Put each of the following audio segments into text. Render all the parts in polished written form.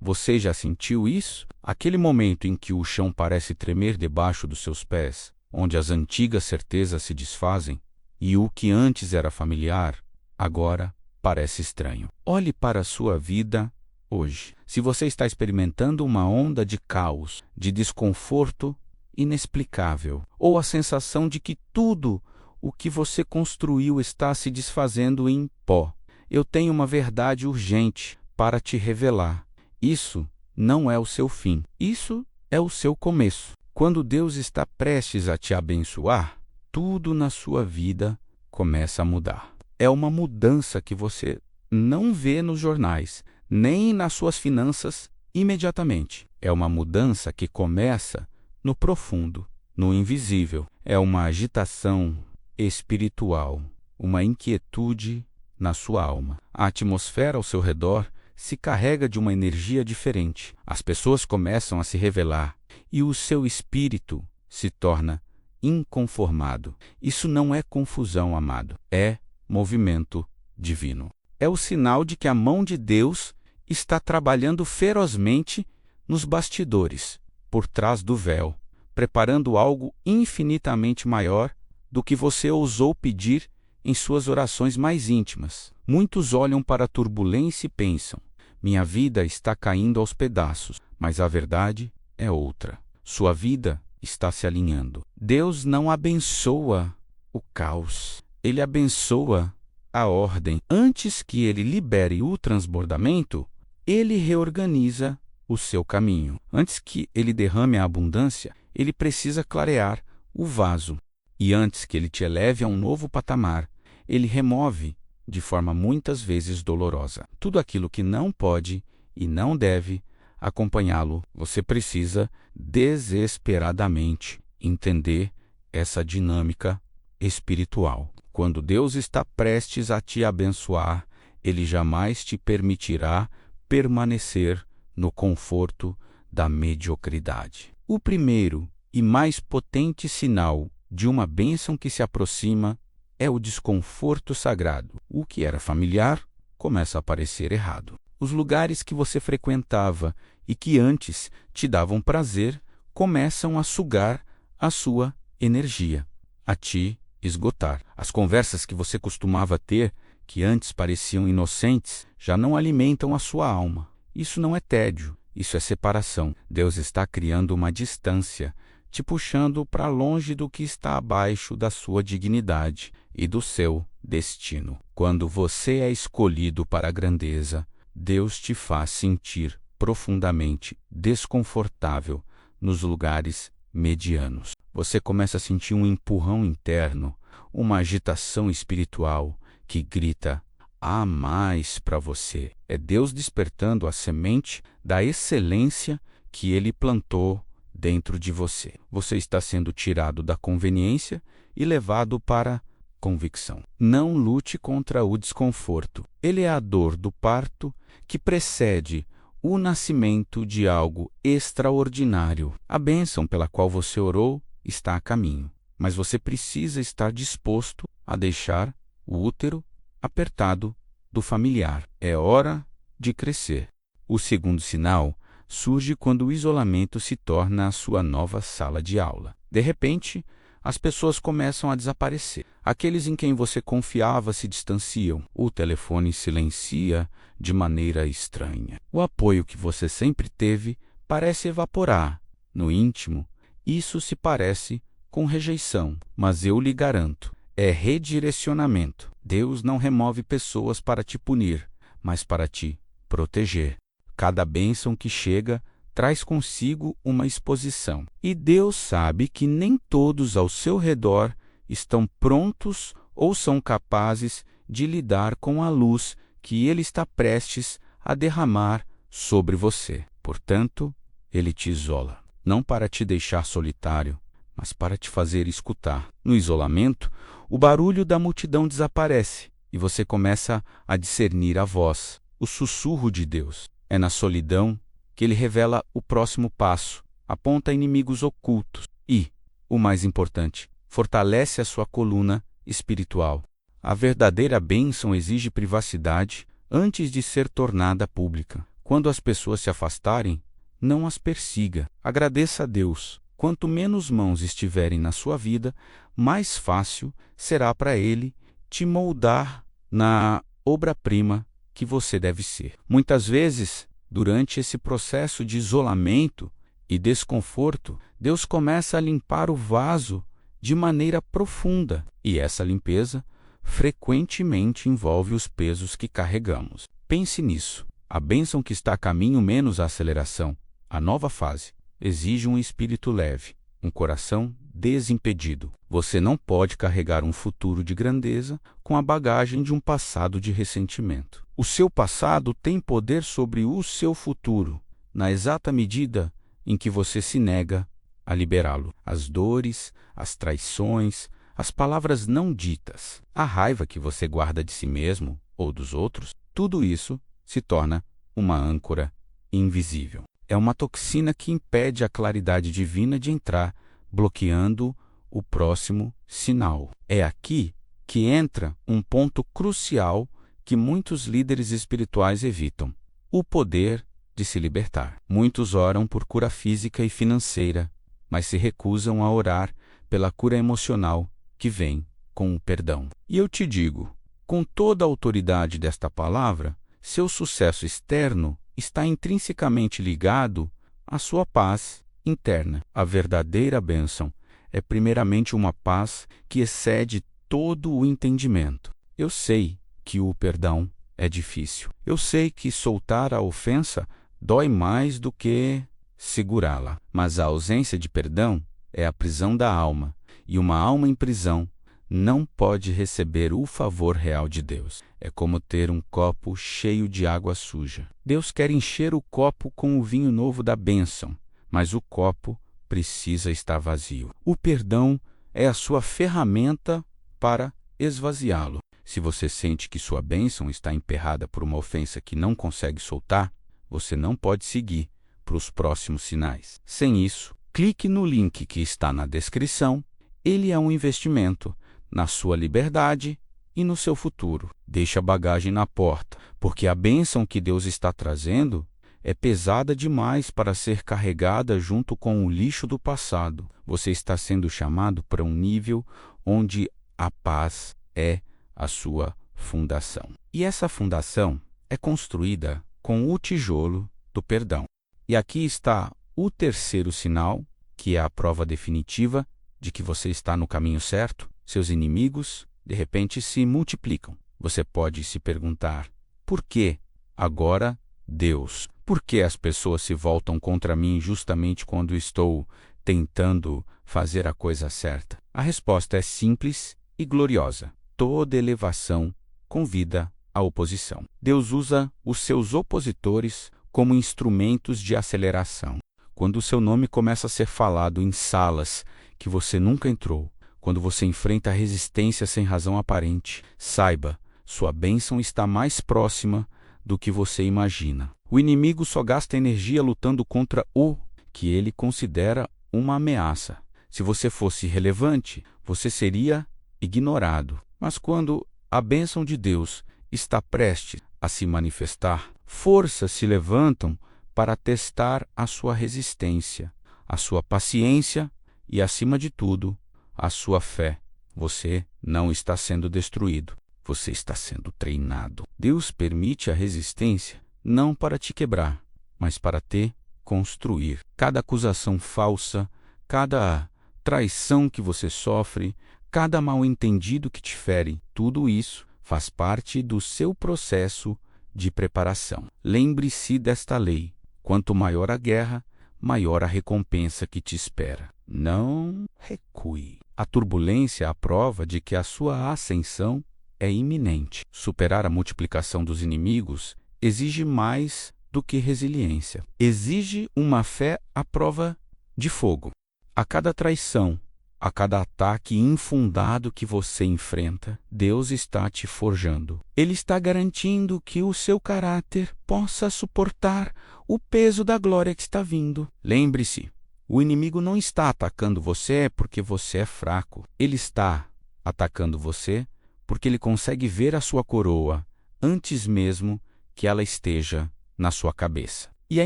Você já sentiu isso? Aquele momento em que o chão parece tremer debaixo dos seus pés, onde as antigas certezas se desfazem e o que antes era familiar, agora parece estranho. Olhe para a sua vida hoje. Se você está experimentando uma onda de caos, de desconforto inexplicável, ou a sensação de que tudo o que você construiu está se desfazendo em pó, eu tenho uma verdade urgente para te revelar. Isso não é o seu fim. Isso é o seu começo. Quando Deus está prestes a te abençoar, tudo na sua vida começa a mudar. É uma mudança que você não vê nos jornais, nem nas suas finanças imediatamente. É uma mudança que começa no profundo, no invisível. É uma agitação espiritual, uma inquietude na sua alma. A atmosfera ao seu redor se carrega de uma energia diferente. As pessoas começam a se revelar e o seu espírito se torna inconformado. Isso não é confusão, amado. É movimento divino. É o sinal de que a mão de Deus está trabalhando ferozmente nos bastidores, por trás do véu, preparando algo infinitamente maior do que você ousou pedir em suas orações mais íntimas. Muitos olham para a turbulência e pensam: minha vida está caindo aos pedaços, mas a verdade é outra. Sua vida está se alinhando. Deus não abençoa o caos, Ele abençoa a ordem. Antes que Ele libere o transbordamento, Ele reorganiza o seu caminho. Antes que Ele derrame a abundância, Ele precisa clarear o vaso. E antes que Ele te eleve a um novo patamar, Ele remove, de forma muitas vezes dolorosa, tudo aquilo que não pode e não deve acompanhá-lo. Você precisa desesperadamente entender essa dinâmica espiritual. Quando Deus está prestes a te abençoar, Ele jamais te permitirá permanecer no conforto da mediocridade. O primeiro e mais potente sinal de uma bênção que se aproxima é o desconforto sagrado. O que era familiar começa a parecer errado. Os lugares que você frequentava e que antes te davam prazer começam a sugar a sua energia, a te esgotar. As conversas que você costumava ter, que antes pareciam inocentes, já não alimentam a sua alma. Isso não é tédio, isso é separação. Deus está criando uma distância, te puxando para longe do que está abaixo da sua dignidade e do seu destino. Quando você é escolhido para a grandeza, Deus te faz sentir profundamente desconfortável nos lugares medianos. Você começa a sentir um empurrão interno, uma agitação espiritual que grita: há mais para você. É Deus despertando a semente da excelência que Ele plantou dentro de você. Você está sendo tirado da conveniência e levado para a convicção. Não lute contra o desconforto. Ele é a dor do parto que precede o nascimento de algo extraordinário. A bênção pela qual você orou está a caminho, mas você precisa estar disposto a deixar o útero apertado do familiar. É hora de crescer. O segundo sinal surge quando o isolamento se torna a sua nova sala de aula. De repente, as pessoas começam a desaparecer. Aqueles em quem você confiava se distanciam. O telefone silencia de maneira estranha. O apoio que você sempre teve parece evaporar. No íntimo, isso se parece com rejeição, mas eu lhe garanto, é redirecionamento. Deus não remove pessoas para te punir, mas para te proteger. Cada bênção que chega traz consigo uma exposição. E Deus sabe que nem todos ao seu redor estão prontos ou são capazes de lidar com a luz que Ele está prestes a derramar sobre você. Portanto, Ele te isola, não para te deixar solitário, mas para te fazer escutar. No isolamento, o barulho da multidão desaparece e você começa a discernir a voz, o sussurro de Deus. É na solidão que Ele revela o próximo passo, aponta inimigos ocultos e, o mais importante, fortalece a sua coluna espiritual. A verdadeira bênção exige privacidade antes de ser tornada pública. Quando as pessoas se afastarem, não as persiga. Agradeça a Deus. Quanto menos mãos estiverem na sua vida, mais fácil será para Ele te moldar na obra-prima que você deve ser. Muitas vezes, durante esse processo de isolamento e desconforto, Deus começa a limpar o vaso de maneira profunda, e essa limpeza frequentemente envolve os pesos que carregamos. Pense nisso. A bênção que está a caminho menos a aceleração, a nova fase, exige um espírito leve, um coração desimpedido. Você não pode carregar um futuro de grandeza com a bagagem de um passado de ressentimento. O seu passado tem poder sobre o seu futuro, na exata medida em que você se nega a liberá-lo. As dores, as traições, as palavras não ditas, a raiva que você guarda de si mesmo ou dos outros, tudo isso se torna uma âncora invisível. É uma toxina que impede a claridade divina de entrar, bloqueando o próximo sinal. É aqui que entra um ponto crucial que muitos líderes espirituais evitam: o poder de se libertar. Muitos oram por cura física e financeira, mas se recusam a orar pela cura emocional que vem com o perdão. E eu te digo, com toda a autoridade desta palavra, seu sucesso externo está intrinsecamente ligado à sua paz interna. A verdadeira bênção é primeiramente uma paz que excede todo o entendimento. Eu sei que o perdão é difícil. Eu sei que soltar a ofensa dói mais do que segurá-la. Mas a ausência de perdão é a prisão da alma, e uma alma em prisão não pode receber o favor real de Deus. É como ter um copo cheio de água suja. Deus quer encher o copo com o vinho novo da bênção, mas o copo precisa estar vazio. O perdão é a sua ferramenta para esvaziá-lo. Se você sente que sua bênção está emperrada por uma ofensa que não consegue soltar, você não pode seguir para os próximos sinais. Sem isso, clique no link que está na descrição. Ele é um investimento na sua liberdade e no seu futuro. Deixe a bagagem na porta, porque a bênção que Deus está trazendo é pesada demais para ser carregada junto com o lixo do passado. Você está sendo chamado para um nível onde a paz é a sua fundação. E essa fundação é construída com o tijolo do perdão. E aqui está o terceiro sinal, que é a prova definitiva de que você está no caminho certo. Seus inimigos, de repente, se multiplicam. Você pode se perguntar: por que agora Deus? Por que as pessoas se voltam contra mim justamente quando estou tentando fazer a coisa certa? A resposta é simples e gloriosa. Toda elevação convida a oposição. Deus usa os seus opositores como instrumentos de aceleração. Quando o seu nome começa a ser falado em salas que você nunca entrou, quando você enfrenta resistência sem razão aparente, saiba, sua bênção está mais próxima do que você imagina. O inimigo só gasta energia lutando contra o que ele considera uma ameaça. Se você fosse relevante, você seria ignorado. Mas quando a bênção de Deus está prestes a se manifestar, forças se levantam para testar a sua resistência, a sua paciência e, acima de tudo, a sua fé. Você não está sendo destruído, você está sendo treinado. Deus permite a resistência não para te quebrar, mas para te construir. Cada acusação falsa, cada traição que você sofre, cada mal-entendido que te fere, tudo isso faz parte do seu processo de preparação. Lembre-se desta lei: quanto maior a guerra, maior a recompensa que te espera. Não recue. A turbulência é a prova de que a sua ascensão é iminente. Superar a multiplicação dos inimigos exige mais do que resiliência. Exige uma fé à prova de fogo. A cada traição, a cada ataque infundado que você enfrenta, Deus está te forjando. Ele está garantindo que o seu caráter possa suportar o peso da glória que está vindo. Lembre-se, o inimigo não está atacando você porque você é fraco. Ele está atacando você porque ele consegue ver a sua coroa antes mesmo que ela esteja na sua cabeça. E a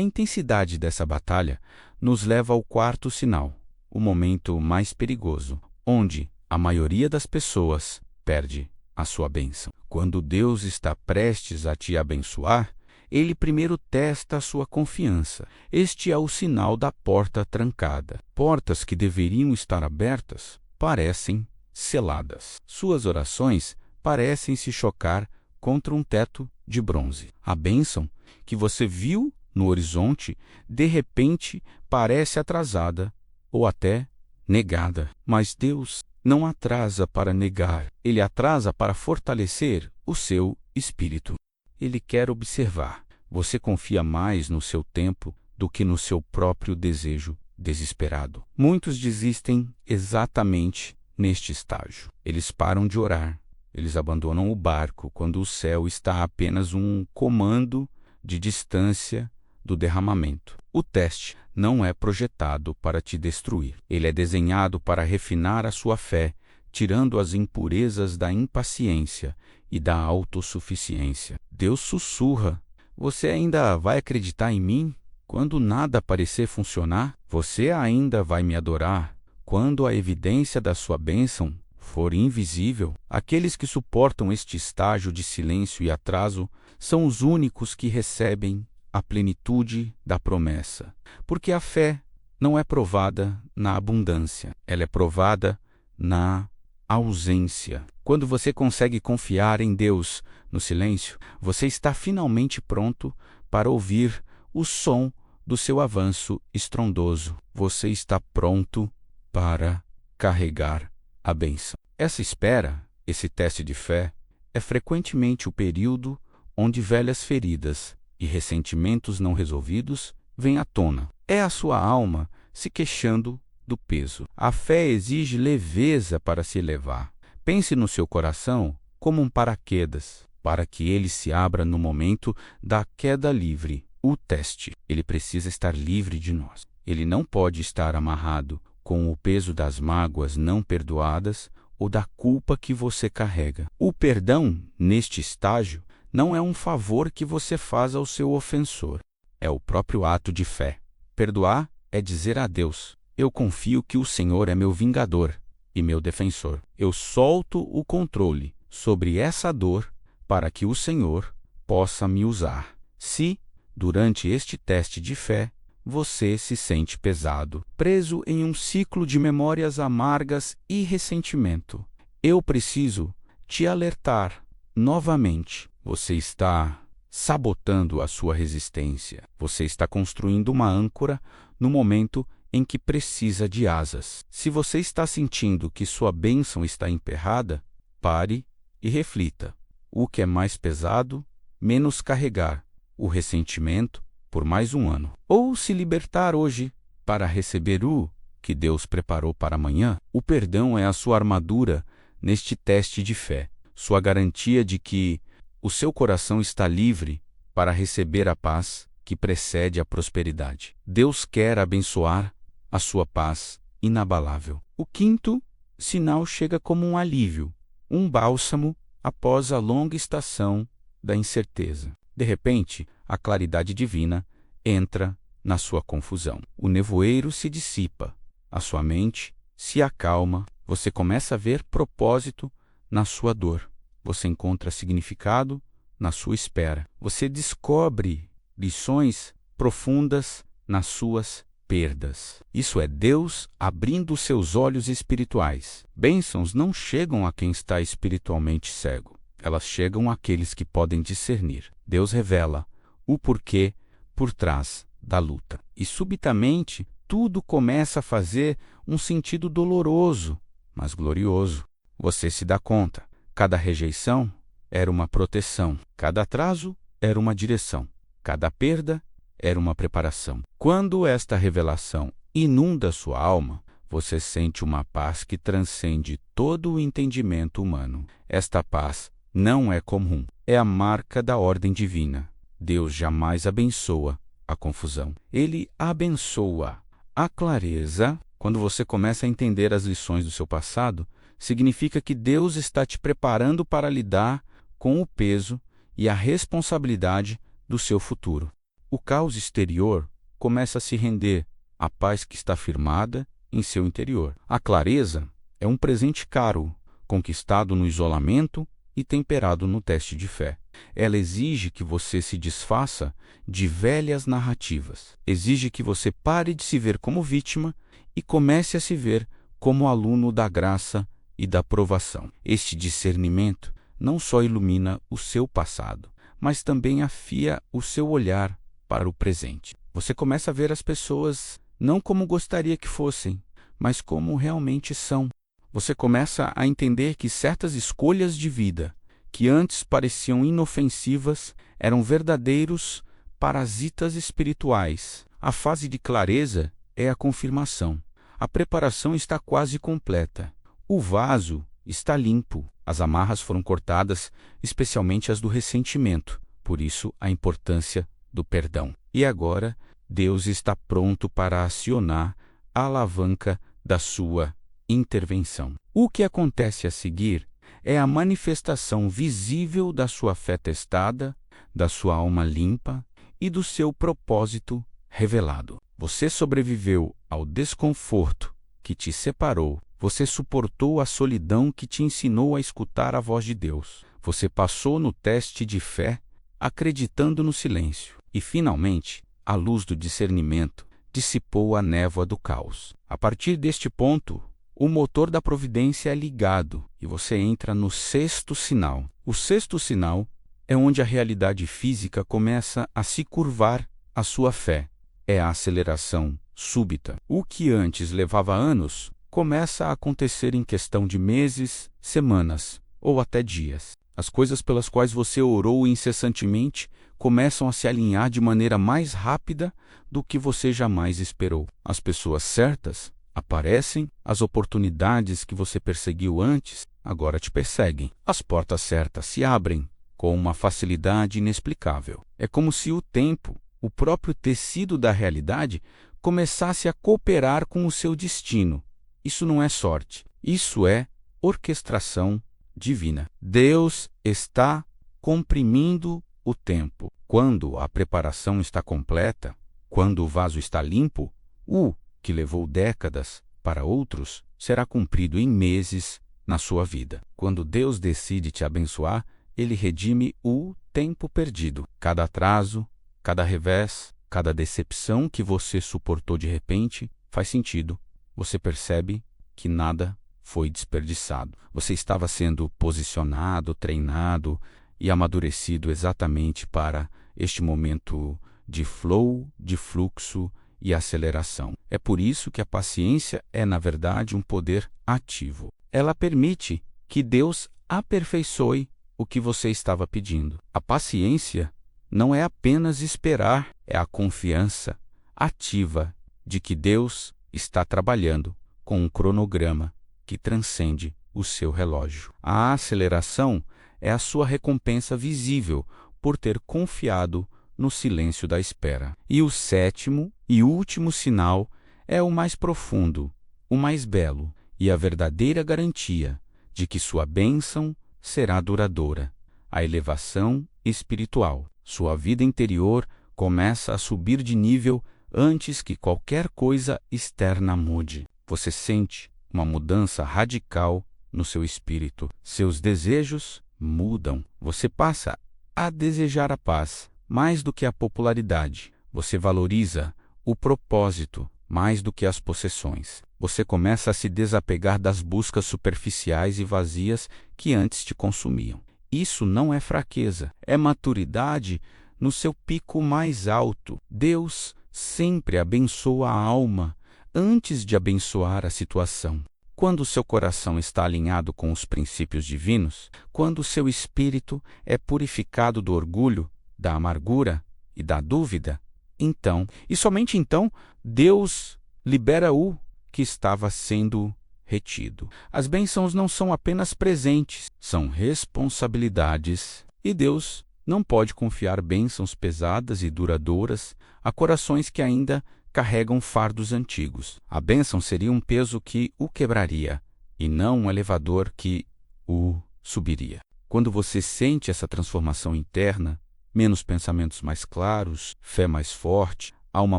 intensidade dessa batalha nos leva ao quarto sinal, o momento mais perigoso, onde a maioria das pessoas perde a sua bênção. Quando Deus está prestes a te abençoar, Ele primeiro testa a sua confiança. Este é o sinal da porta trancada. Portas que deveriam estar abertas parecem seladas. Suas orações parecem se chocar contra um teto de bronze. A bênção que você viu no horizonte, de repente, parece atrasada ou até negada. Mas Deus não atrasa para negar, Ele atrasa para fortalecer o seu espírito. Ele quer observar. Você confia mais no seu tempo do que no seu próprio desejo desesperado. Muitos desistem exatamente neste estágio. Eles param de orar. Eles abandonam o barco quando o céu está a apenas um comando de distância do derramamento. O teste não é projetado para te destruir. Ele é desenhado para refinar a sua fé, tirando as impurezas da impaciência e da autossuficiência. Deus sussurra: você ainda vai acreditar em mim quando nada parecer funcionar? Você ainda vai me adorar quando a evidência da sua bênção for invisível? Aqueles que suportam este estágio de silêncio e atraso são os únicos que recebem a plenitude da promessa. Porque a fé não é provada na abundância, ela é provada na ausência. Quando você consegue confiar em Deus no silêncio, você está finalmente pronto para ouvir o som do seu avanço estrondoso. Você está pronto para carregar a bênção. Essa espera, esse teste de fé, é frequentemente o período onde velhas feridas e ressentimentos não resolvidos vêm à tona. É a sua alma se queixando do peso. A fé exige leveza para se elevar. Pense no seu coração como um paraquedas, para que ele se abra no momento da queda livre. O teste. Ele precisa estar livre de nós. Ele não pode estar amarrado com o peso das mágoas não perdoadas ou da culpa que você carrega. O perdão, neste estágio, não é um favor que você faz ao seu ofensor. É o próprio ato de fé. Perdoar é dizer a Deus: eu confio que o Senhor é meu vingador e meu defensor. Eu solto o controle sobre essa dor para que o Senhor possa me usar. Se, durante este teste de fé, você se sente pesado, preso em um ciclo de memórias amargas e ressentimento, eu preciso te alertar novamente. Você está sabotando a sua resistência. Você está construindo uma âncora no momento em que precisa de asas. Se você está sentindo que sua bênção está emperrada, pare e reflita. O que é mais pesado? Menos carregar o ressentimento por mais um ano. Ou se libertar hoje para receber o que Deus preparou para amanhã. O perdão é a sua armadura neste teste de fé, sua garantia de que o seu coração está livre para receber a paz que precede a prosperidade. Deus quer abençoar a sua paz inabalável. O quinto sinal chega como um alívio, um bálsamo após a longa estação da incerteza. De repente, a claridade divina entra na sua confusão. O nevoeiro se dissipa, a sua mente se acalma, você começa a ver propósito na sua dor. Você encontra significado na sua espera. Você descobre lições profundas nas suas perdas. Isso é Deus abrindo seus olhos espirituais. Bênçãos não chegam a quem está espiritualmente cego. Elas chegam àqueles que podem discernir. Deus revela o porquê por trás da luta. E subitamente, tudo começa a fazer um sentido doloroso, mas glorioso. Você se dá conta. Cada rejeição era uma proteção. Cada atraso era uma direção. Cada perda era uma preparação. Quando esta revelação inunda sua alma, você sente uma paz que transcende todo o entendimento humano. Esta paz não é comum. É a marca da ordem divina. Deus jamais abençoa a confusão. Ele abençoa a clareza. Quando você começa a entender as lições do seu passado, significa que Deus está te preparando para lidar com o peso e a responsabilidade do seu futuro. O caos exterior começa a se render à paz que está firmada em seu interior. A clareza é um presente caro, conquistado no isolamento e temperado no teste de fé. Ela exige que você se desfaça de velhas narrativas. Exige que você pare de se ver como vítima e comece a se ver como aluno da graça e da provação. Este discernimento não só ilumina o seu passado, mas também afia o seu olhar para o presente. Você começa a ver as pessoas não como gostaria que fossem, mas como realmente são. Você começa a entender que certas escolhas de vida, que antes pareciam inofensivas, eram verdadeiros parasitas espirituais. A fase de clareza é a confirmação. A preparação está quase completa. O vaso está limpo. As amarras foram cortadas, especialmente as do ressentimento. Por isso, a importância do perdão. E agora, Deus está pronto para acionar a alavanca da sua intervenção. O que acontece a seguir é a manifestação visível da sua fé testada, da sua alma limpa e do seu propósito revelado. Você sobreviveu ao desconforto que te separou. Você suportou a solidão que te ensinou a escutar a voz de Deus. Você passou no teste de fé, acreditando no silêncio. E, finalmente, a luz do discernimento dissipou a névoa do caos. A partir deste ponto, o motor da providência é ligado e você entra no sexto sinal. O sexto sinal é onde a realidade física começa a se curvar à sua fé. É a aceleração súbita. O que antes levava anos começa a acontecer em questão de meses, semanas ou até dias. As coisas pelas quais você orou incessantemente começam a se alinhar de maneira mais rápida do que você jamais esperou. As pessoas certas aparecem, as oportunidades que você perseguiu antes agora te perseguem. As portas certas se abrem com uma facilidade inexplicável. É como se o tempo, o próprio tecido da realidade, começasse a cooperar com o seu destino. Isso não é sorte, isso é orquestração divina. Deus está comprimindo o tempo. Quando a preparação está completa, quando o vaso está limpo, o que levou décadas para outros será cumprido em meses na sua vida. Quando Deus decide te abençoar, Ele redime o tempo perdido. Cada atraso, cada revés, cada decepção que você suportou de repente faz sentido. Você percebe que nada foi desperdiçado. Você estava sendo posicionado, treinado e amadurecido exatamente para este momento de flow, de fluxo e aceleração. É por isso que a paciência é, na verdade, um poder ativo. Ela permite que Deus aperfeiçoe o que você estava pedindo. A paciência não é apenas esperar, é a confiança ativa de que Deus está trabalhando com um cronograma que transcende o seu relógio. A aceleração é a sua recompensa visível por ter confiado no silêncio da espera. E o sétimo e último sinal é o mais profundo, o mais belo e a verdadeira garantia de que sua bênção será duradoura, a elevação espiritual. Sua vida interior começa a subir de nível antes que qualquer coisa externa mude. Você sente uma mudança radical no seu espírito. Seus desejos mudam. Você passa a desejar a paz mais do que a popularidade. Você valoriza o propósito mais do que as possessões. Você começa a se desapegar das buscas superficiais e vazias que antes te consumiam. Isso não é fraqueza, é maturidade no seu pico mais alto. Deus sempre abençoa a alma antes de abençoar a situação. Quando o seu coração está alinhado com os princípios divinos, quando o seu espírito é purificado do orgulho, da amargura e da dúvida, então, e somente então, Deus libera o que estava sendo retido. As bênçãos não são apenas presentes, são responsabilidades. E Deus não pode confiar bênçãos pesadas e duradouras a corações que ainda carregam fardos antigos. A bênção seria um peso que o quebraria, e não um elevador que o subiria. Quando você sente essa transformação interna, menos pensamentos mais claros, fé mais forte, alma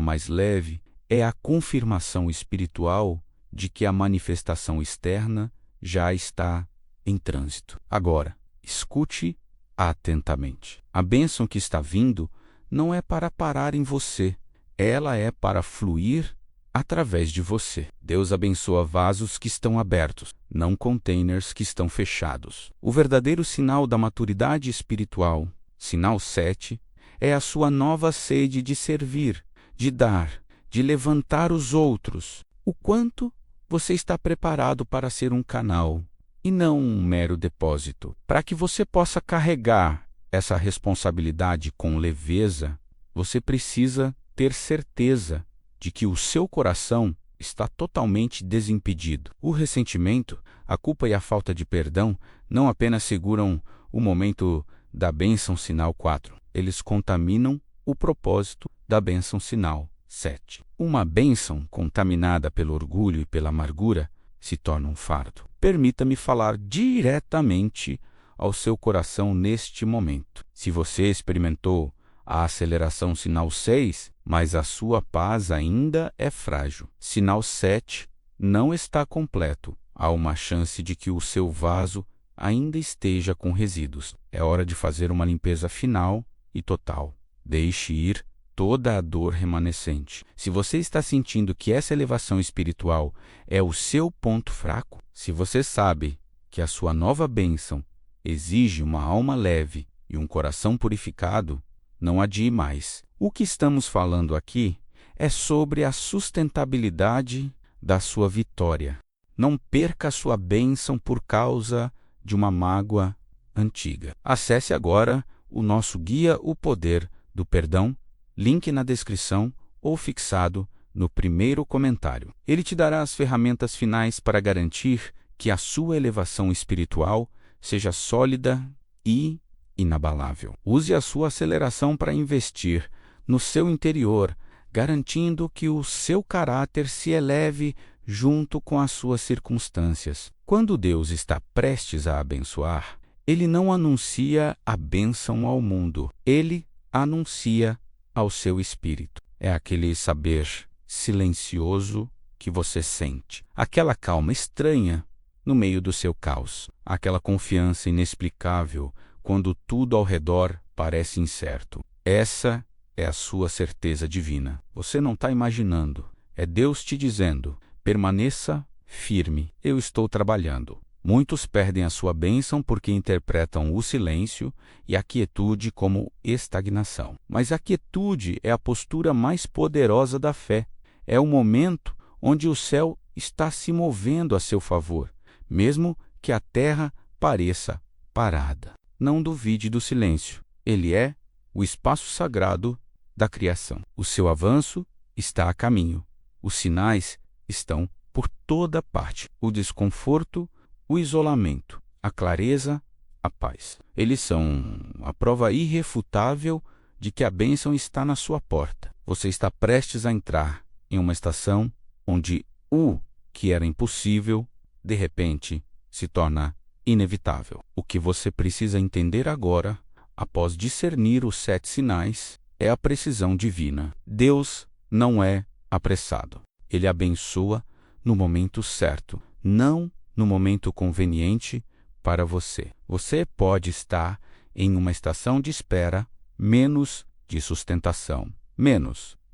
mais leve, é a confirmação espiritual de que a manifestação externa já está em trânsito. Agora, escute atentamente. A bênção que está vindo não é para parar em você, ela é para fluir através de você. Deus abençoa vasos que estão abertos, não containers que estão fechados. O verdadeiro sinal da maturidade espiritual, sinal 7, é a sua nova sede de servir, de dar, de levantar os outros. O quanto você está preparado para ser um canal e não um mero depósito. Para que você possa carregar essa responsabilidade com leveza, você precisa ter certeza de que o seu coração está totalmente desimpedido. O ressentimento, a culpa e a falta de perdão não apenas seguram o momento da bênção sinal 4, eles contaminam o propósito da bênção sinal 7. Uma bênção contaminada pelo orgulho e pela amargura se torna um fardo. Permita-me falar diretamente ao seu coração neste momento. Se você experimentou a aceleração sinal 6, mas a sua paz ainda é frágil. Sinal 7 não está completo. Há uma chance de que o seu vaso ainda esteja com resíduos. É hora de fazer uma limpeza final e total. Deixe ir toda a dor remanescente. Se você está sentindo que essa elevação espiritual é o seu ponto fraco, se você sabe que a sua nova bênção exige uma alma leve e um coração purificado, não adie mais. O que estamos falando aqui é sobre a sustentabilidade da sua vitória. Não perca a sua bênção por causa de uma mágoa antiga. Acesse agora o nosso guia O Poder do Perdão, link na descrição ou fixado no primeiro comentário. Ele te dará as ferramentas finais para garantir que a sua elevação espiritual seja sólida e inabalável. Use a sua aceleração para investir no seu interior, garantindo que o seu caráter se eleve junto com as suas circunstâncias. Quando Deus está prestes a abençoar, Ele não anuncia a bênção ao mundo, Ele anuncia ao seu espírito. É aquele saber silencioso que você sente, aquela calma estranha no meio do seu caos, aquela confiança inexplicável quando tudo ao redor parece incerto. Essa é a sua certeza divina. Você não está imaginando. É Deus te dizendo: permaneça firme, eu estou trabalhando. Muitos perdem a sua bênção porque interpretam o silêncio e a quietude como estagnação. Mas a quietude é a postura mais poderosa da fé. É o momento onde o céu está se movendo a seu favor, mesmo que a terra pareça parada. Não duvide do silêncio. Ele é o espaço sagrado da criação. O seu avanço está a caminho. Os sinais estão por toda parte. O desconforto, o isolamento, a clareza, a paz. Eles são a prova irrefutável de que a bênção está na sua porta. Você está prestes a entrar em uma estação onde o que era impossível, de repente, se torna inevitável. O que você precisa entender agora, após discernir os 7 sinais, é a precisão divina. Deus não é apressado. Ele abençoa no momento certo, não no momento conveniente para você. Você pode estar em uma estação de espera, menos de sustentação.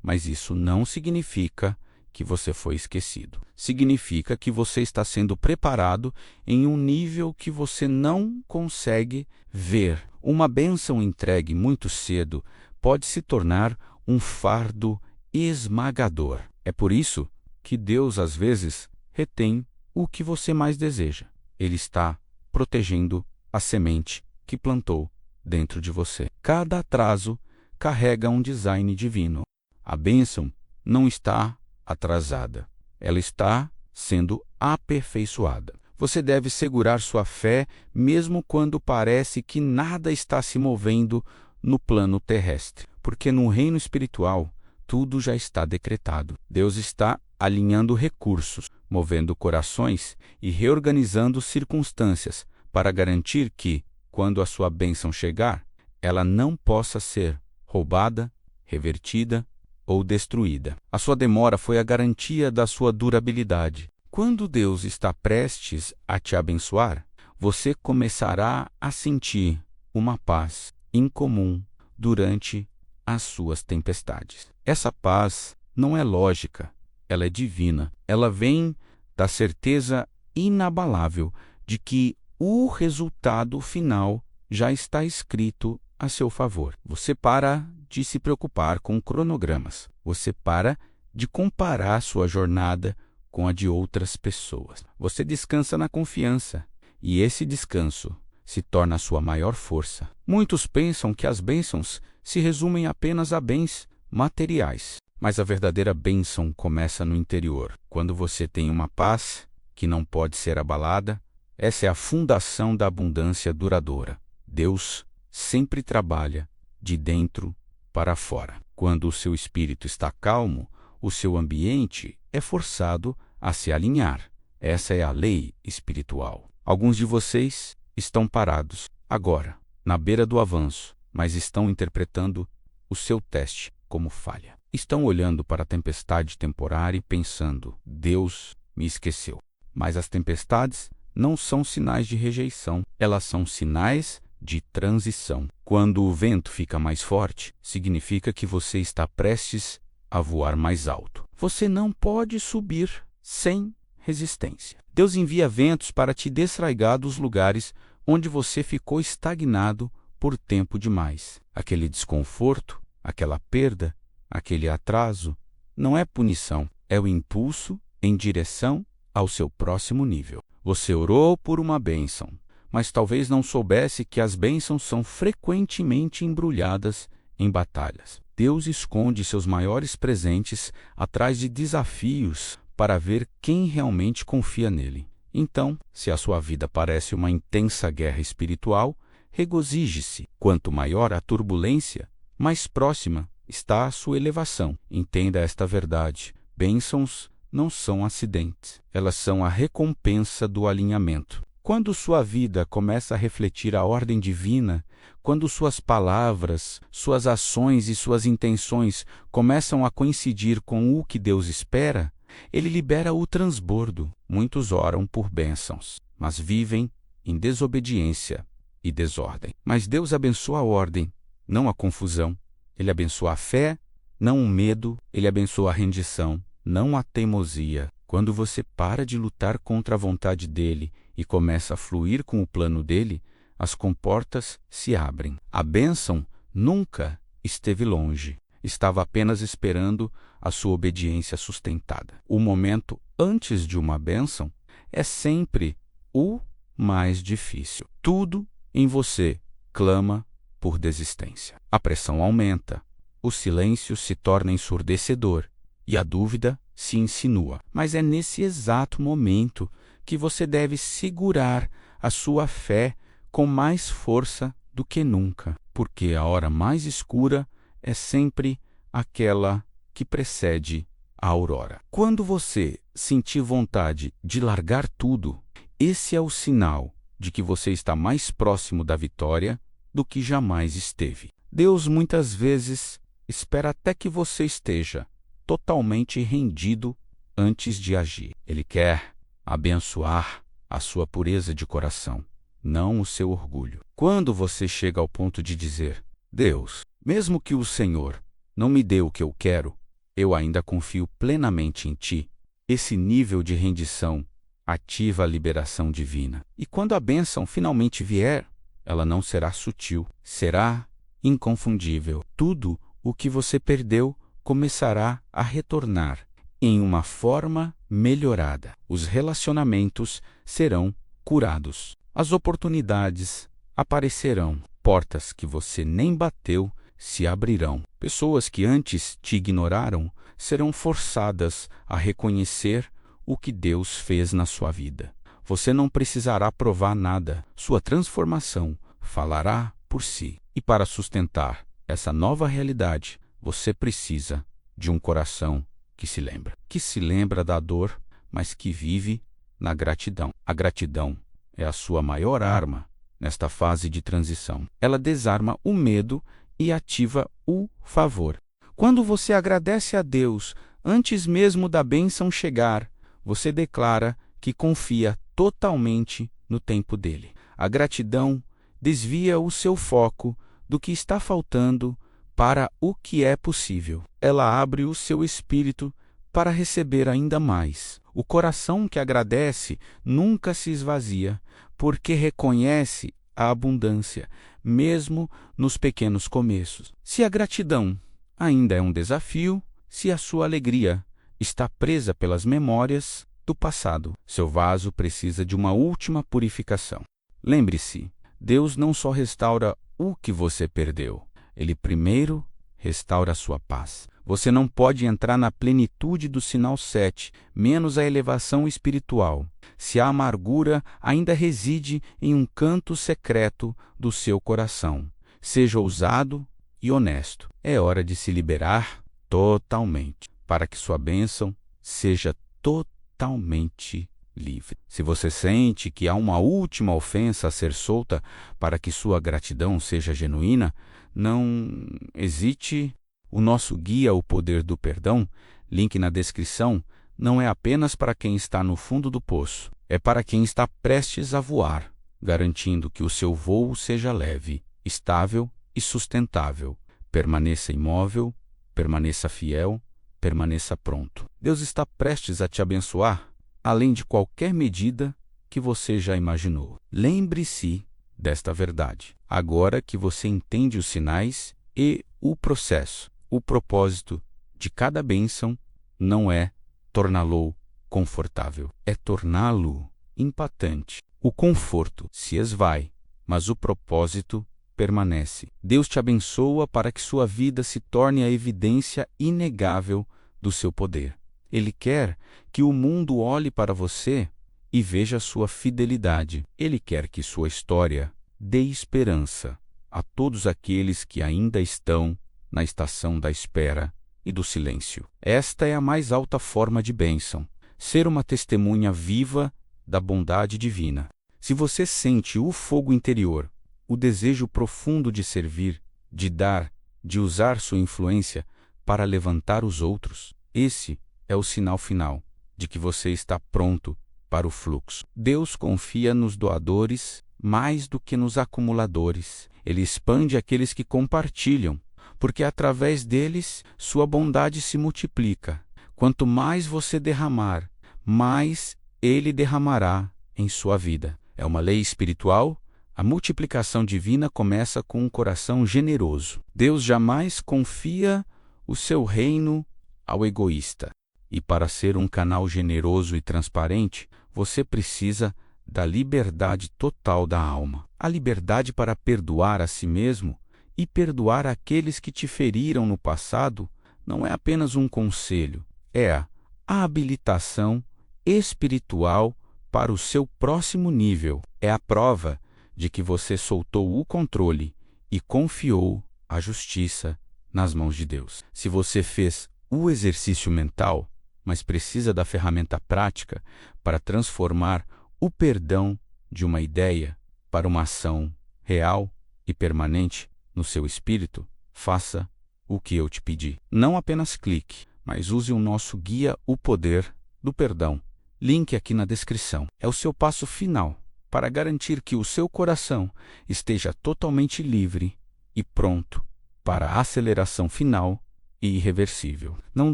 Mas isso não significa que você foi esquecido. Significa que você está sendo preparado em um nível que você não consegue ver. Uma bênção entregue muito cedo pode se tornar um fardo esmagador. É por isso que Deus, às vezes, retém o que você mais deseja. Ele está protegendo a semente que plantou dentro de você. Cada atraso carrega um design divino. A bênção não está atrasada. Ela está sendo aperfeiçoada. Você deve segurar sua fé mesmo quando parece que nada está se movendo no plano terrestre, porque no reino espiritual tudo já está decretado. Deus está alinhando recursos, movendo corações e reorganizando circunstâncias para garantir que, quando a sua bênção chegar, ela não possa ser roubada, revertida ou destruída. A sua demora foi a garantia da sua durabilidade. Quando Deus está prestes a te abençoar, você começará a sentir uma paz incomum durante as suas tempestades. Essa paz não é lógica, ela é divina. Ela vem da certeza inabalável de que o resultado final já está escrito a seu favor. Você para de se preocupar com cronogramas. Você para de comparar sua jornada com a de outras pessoas. Você descansa na confiança, e esse descanso se torna a sua maior força. Muitos pensam que as bênçãos se resumem apenas a bens materiais, mas a verdadeira bênção começa no interior. Quando você tem uma paz que não pode ser abalada, essa é a fundação da abundância duradoura. Deus sempre trabalha de dentro para fora. Quando o seu espírito está calmo, o seu ambiente é forçado a se alinhar. Essa é a lei espiritual. Alguns de vocês estão parados agora, na beira do avanço, mas estão interpretando o seu teste como falha. Estão olhando para a tempestade temporária e pensando: Deus me esqueceu. Mas as tempestades não são sinais de rejeição, elas são sinais de transição. Quando o vento fica mais forte, significa que você está prestes a voar mais alto. Você não pode subir sem resistência. Deus envia ventos para te desarraigar dos lugares onde você ficou estagnado por tempo demais. Aquele desconforto, aquela perda, aquele atraso, não é punição, é o impulso em direção ao seu próximo nível. Você orou por uma bênção, mas talvez não soubesse que as bênçãos são frequentemente embrulhadas em batalhas. Deus esconde seus maiores presentes atrás de desafios para ver quem realmente confia nele. Então, se a sua vida parece uma intensa guerra espiritual, regozije-se. Quanto maior a turbulência, mais próxima está a sua elevação. Entenda esta verdade: bênçãos não são acidentes, elas são a recompensa do alinhamento. Quando sua vida começa a refletir a ordem divina, quando suas palavras, suas ações e suas intenções começam a coincidir com o que Deus espera, Ele libera o transbordo. Muitos oram por bênçãos, mas vivem em desobediência e desordem. Mas Deus abençoa a ordem, não a confusão. Ele abençoa a fé, não o medo. Ele abençoa a rendição, não a teimosia. Quando você para de lutar contra a vontade dele e começa a fluir com o plano dele, as comportas se abrem. A bênção nunca esteve longe. Estava apenas esperando a sua obediência sustentada. O momento antes de uma bênção é sempre o mais difícil. Tudo em você clama por desistência. A pressão aumenta, o silêncio se torna ensurdecedor e a dúvida se insinua. Mas é nesse exato momento que você deve segurar a sua fé com mais força do que nunca, porque a hora mais escura é sempre aquela que precede a aurora. Quando você sentir vontade de largar tudo, esse é o sinal de que você está mais próximo da vitória do que jamais esteve. Deus muitas vezes espera até que você esteja totalmente rendido antes de agir. Ele quer abençoar a sua pureza de coração, não o seu orgulho. Quando você chega ao ponto de dizer: Deus, mesmo que o Senhor não me dê o que eu quero, eu ainda confio plenamente em Ti, esse nível de rendição ativa a liberação divina. E quando a bênção finalmente vier, ela não será sutil, será inconfundível. Tudo o que você perdeu começará a retornar em uma forma melhorada. Os relacionamentos serão curados. As oportunidades aparecerão. Portas que você nem bateu se abrirão. Pessoas que antes te ignoraram serão forçadas a reconhecer o que Deus fez na sua vida. Você não precisará provar nada. Sua transformação falará por si. E para sustentar essa nova realidade, você precisa de um coração que se lembra da dor, mas que vive na gratidão. A gratidão é a sua maior arma nesta fase de transição. Ela desarma o medo e ativa o favor. Quando você agradece a Deus antes mesmo da bênção chegar, você declara que confia totalmente no tempo dele. A gratidão desvia o seu foco do que está faltando para o que é possível. Ela abre o seu espírito para receber ainda mais. O coração que agradece nunca se esvazia, porque reconhece a abundância, mesmo nos pequenos começos. Se a gratidão ainda é um desafio, se a sua alegria está presa pelas memórias do passado, seu vaso precisa de uma última purificação. Lembre-se, Deus não só restaura o que você perdeu, Ele primeiro restaura a sua paz. Você não pode entrar na plenitude do sinal 7, menos a elevação espiritual, se a amargura ainda reside em um canto secreto do seu coração. Seja ousado e honesto. É hora de se liberar totalmente, para que sua bênção seja totalmente livre. Se você sente que há uma última ofensa a ser solta para que sua gratidão seja genuína, não hesite. O nosso guia O Poder do Perdão, link na descrição, não é apenas para quem está no fundo do poço, é para quem está prestes a voar, garantindo que o seu voo seja leve, estável e sustentável. Permaneça imóvel, permaneça fiel, permaneça pronto. Deus está prestes a te abençoar, além de qualquer medida que você já imaginou. Lembre-se desta verdade. Agora que você entende os sinais e o processo, o propósito de cada bênção não é torná-lo confortável, é torná-lo impactante. O conforto se esvai, mas o propósito permanece. Deus te abençoa para que sua vida se torne a evidência inegável do seu poder. Ele quer que o mundo olhe para você e veja sua fidelidade. Ele quer que sua história dê esperança a todos aqueles que ainda estão na estação da espera e do silêncio. Esta é a mais alta forma de bênção, ser uma testemunha viva da bondade divina. Se você sente o fogo interior, o desejo profundo de servir, de dar, de usar sua influência para levantar os outros, esse é o sinal final de que você está pronto para o fluxo. Deus confia nos doadores mais do que nos acumuladores. Ele expande aqueles que compartilham, porque através deles sua bondade se multiplica. Quanto mais você derramar, mais Ele derramará em sua vida. É uma lei espiritual. A multiplicação divina começa com um coração generoso. Deus jamais confia o seu reino ao egoísta. E para ser um canal generoso e transparente, você precisa da liberdade total da alma. A liberdade para perdoar a si mesmo e perdoar aqueles que te feriram no passado não é apenas um conselho, é a habilitação espiritual para o seu próximo nível. É a prova de que você soltou o controle e confiou a justiça nas mãos de Deus. Se você fez o exercício mental, mas precisa da ferramenta prática para transformar o perdão de uma ideia para uma ação real e permanente no seu espírito, faça o que eu te pedi. Não apenas clique, mas use o nosso guia O Poder do Perdão. Link aqui na descrição. É o seu passo final para garantir que o seu coração esteja totalmente livre e pronto para a aceleração final e irreversível. Não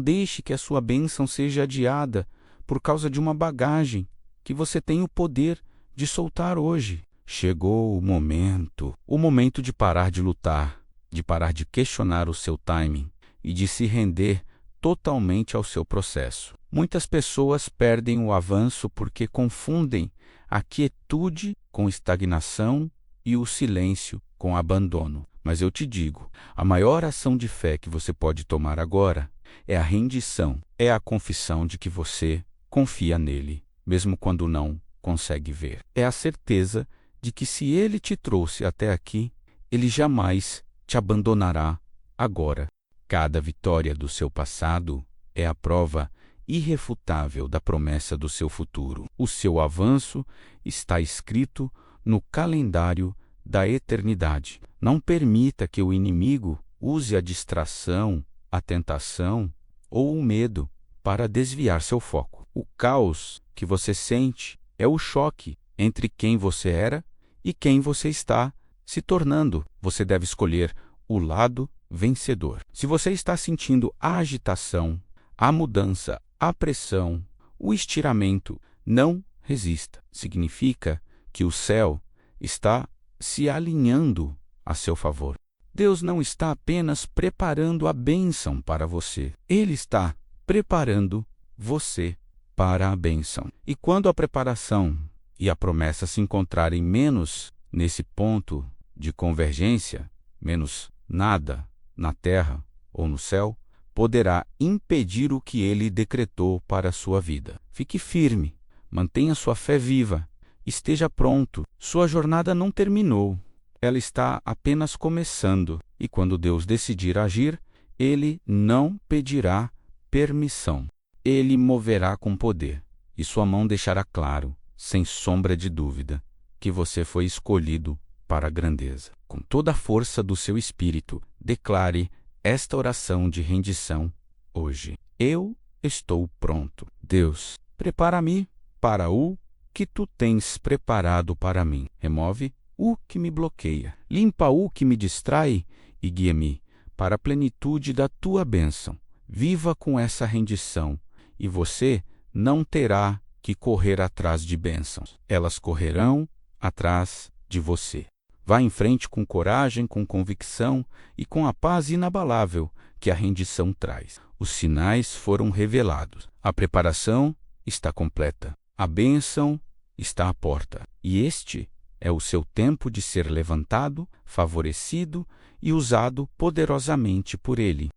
deixe que a sua bênção seja adiada por causa de uma bagagem que você tem o poder de soltar hoje. Chegou o momento de parar de lutar, de parar de questionar o seu timing e de se render totalmente ao seu processo. Muitas pessoas perdem o avanço porque confundem a quietude com estagnação e o silêncio com abandono. Mas eu te digo, a maior ação de fé que você pode tomar agora é a rendição, é a confissão de que você confia nele, mesmo quando não consegue ver. É a certeza de que se ele te trouxe até aqui, ele jamais te abandonará agora. Cada vitória do seu passado é a prova irrefutável da promessa do seu futuro. O seu avanço está escrito no calendário da eternidade. Não permita que o inimigo use a distração, a tentação ou o medo para desviar seu foco. O caos que você sente é o choque entre quem você era e quem você está se tornando. Você deve escolher o lado vencedor. Se você está sentindo a agitação, a mudança, a pressão, o estiramento, não resista. Significa que o céu está se alinhando a seu favor. Deus não está apenas preparando a bênção para você. Ele está preparando você para a bênção. E quando a preparação e a promessa se encontrarem menos nesse ponto de convergência, menos nada na terra ou no céu, poderá impedir o que ele decretou para a sua vida. Fique firme, mantenha sua fé viva, esteja pronto. Sua jornada não terminou, ela está apenas começando. E quando Deus decidir agir, ele não pedirá permissão. Ele moverá com poder, e sua mão deixará claro, sem sombra de dúvida, que você foi escolhido para a grandeza. Com toda a força do seu espírito, declare esta oração de rendição hoje. Eu estou pronto. Deus, prepara-me para o que tu tens preparado para mim. Remove o que me bloqueia. Limpa o que me distrai e guia-me para a plenitude da tua bênção. Viva com essa rendição e você não terá que correr atrás de bênçãos. Elas correrão atrás de você. Vá em frente com coragem, com convicção e com a paz inabalável que a rendição traz. Os sinais foram revelados. A preparação está completa. A bênção está à porta. E este é o seu tempo de ser levantado, favorecido e usado poderosamente por Ele.